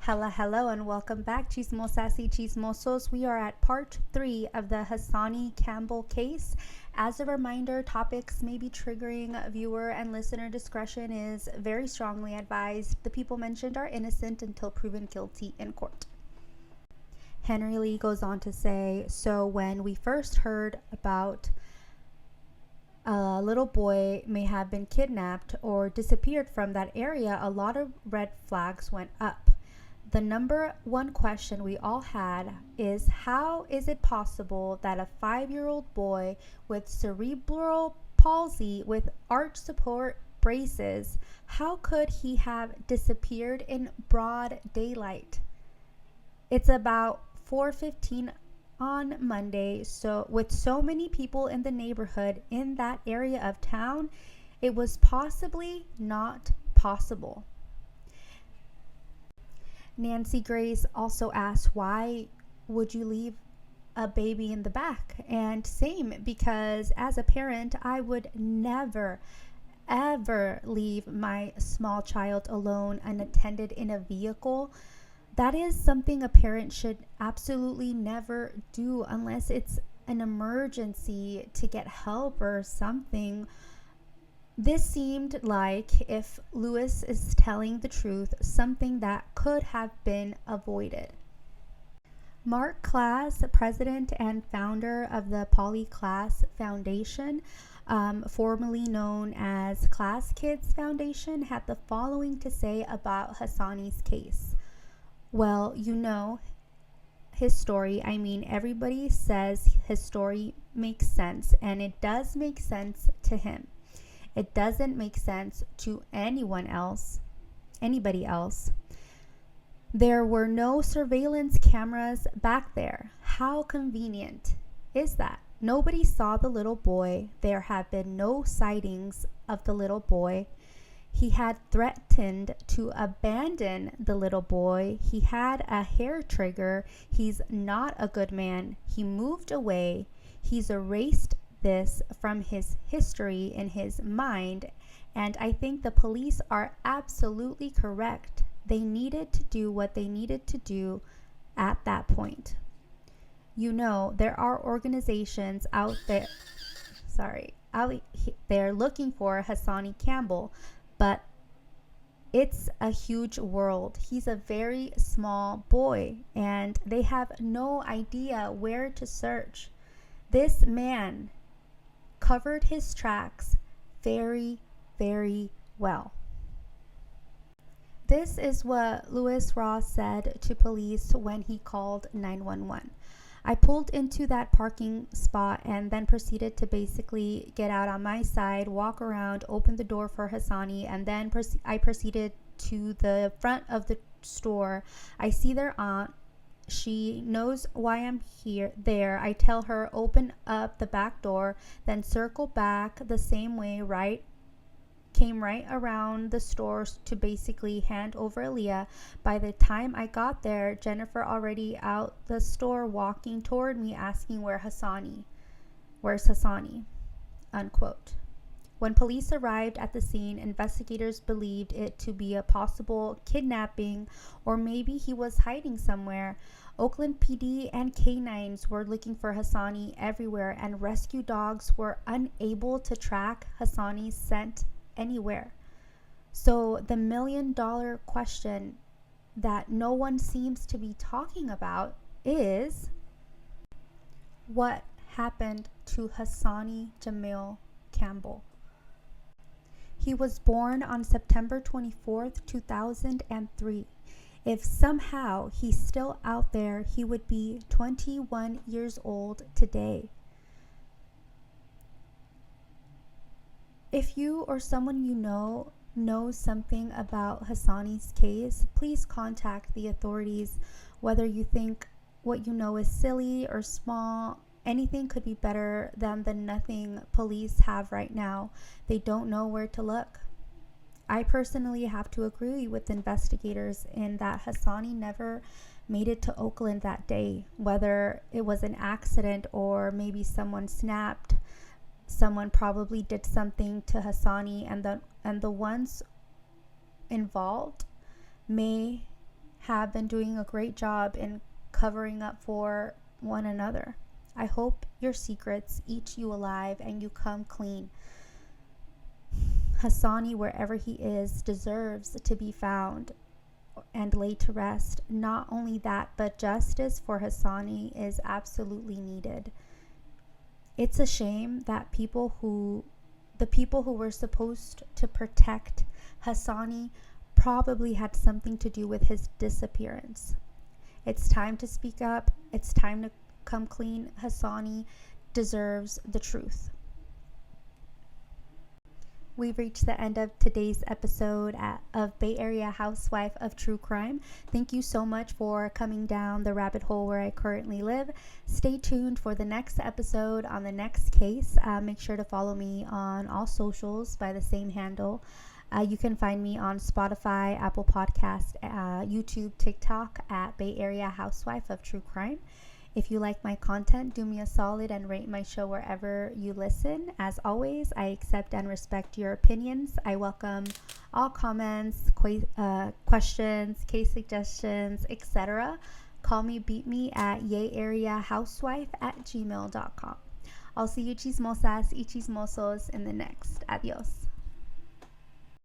Hello, and welcome back, Chismosas y Chismosos. We are at part 3 of the Hassani Campbell case. As a reminder, topics may be triggering. Viewer and listener discretion is very strongly advised. The people mentioned are innocent until proven guilty in court. Henry Lee goes on to say, so when we first heard about a little boy may have been kidnapped or disappeared from that area, a lot of red flags went up. The number one question we all had is, how is it possible that a 5-year-old boy with cerebral palsy with arch support braces, how could he have disappeared in broad daylight? It's about 4:15 on Monday, so with so many people in the neighborhood in that area of town, it was possibly not possible. Nancy Grace also asked, why would you leave a baby in the back? And same, because as a parent, I would never ever leave my small child alone unattended in a vehicle. That is something a parent should absolutely never do unless it's an emergency to get help or something. This seemed like, if Lewis is telling the truth, something that could have been avoided. Mark Klass, president and founder of the Polly Klass Foundation, formerly known as Klass Kids Foundation, had the following to say about Hassani's case. Well, you know his story. I mean, everybody says his story makes sense, and it does make sense to him. It doesn't make sense to anybody else. There were no surveillance cameras back there. How convenient is that? Nobody saw the little boy. There have been no sightings of the little boy. He had threatened to abandon the little boy. He had a hair trigger. He's not a good man. He moved away. He's erased this from his history in his mind, and I think the police are absolutely correct. They needed to do what they needed to do at that point. You know, there are organizations out there looking for Hassani Campbell, but it's a huge world. He's a very small boy, and they have no idea where to search. This man covered his tracks very, very well. This is what Lewis Ross said to police when he called 911. I pulled into that parking spot and then proceeded to basically get out on my side, walk around, open the door for Hassani, and then I proceeded to the front of the store. I see their aunt. She knows why I'm there. I tell her, open up the back door, then circle back the same way, came right around the stores to basically hand over Aaliyah. By the time I got there, Jennifer already out the store walking toward me asking, where's Hassani, unquote. When police arrived at the scene, investigators believed it to be a possible kidnapping, or maybe he was hiding somewhere. Oakland PD and canines were looking for Hassani everywhere, and rescue dogs were unable to track Hassani's scent anywhere. So the $1 million question that no one seems to be talking about is, what happened to Hassani Jamil Campbell? He was born on September 24th, 2003. If somehow he's still out there, he would be 21 years old today. If you or someone you know knows something about Hassani's case, please contact the authorities. Whether you think what you know is silly or small, anything could be better than the nothing police have right now. They don't know where to look. I personally have to agree with investigators in that Hassani never made it to Oakland that day. Whether it was an accident or maybe someone snapped, someone probably did something to Hassani, and the ones involved may have been doing a great job in covering up for one another. I hope your secrets eat you alive and you come clean. Hassani, wherever he is, deserves to be found and laid to rest. Not only that, but justice for Hassani is absolutely needed. It's a shame that the people who were supposed to protect Hassani probably had something to do with his disappearance. It's time to speak up. It's time to come clean. Hassani deserves the truth. We've reached the end of today's episode of Bay Area Housewife of True Crime. Thank you so much for coming down the rabbit hole where I currently live. Stay tuned for the next episode on the next case. Make sure to follow me on all socials by the same handle. You can find me on Spotify, Apple Podcast, YouTube, TikTok at Bay Area Housewife of True Crime. If you like my content, do me a solid and rate my show wherever you listen. As always, I accept and respect your opinions. I welcome all comments, questions, case suggestions, etc. Call me, beat me at yayareahousewife@gmail.com. I'll see you chismosas y chismosos in the next. Adios.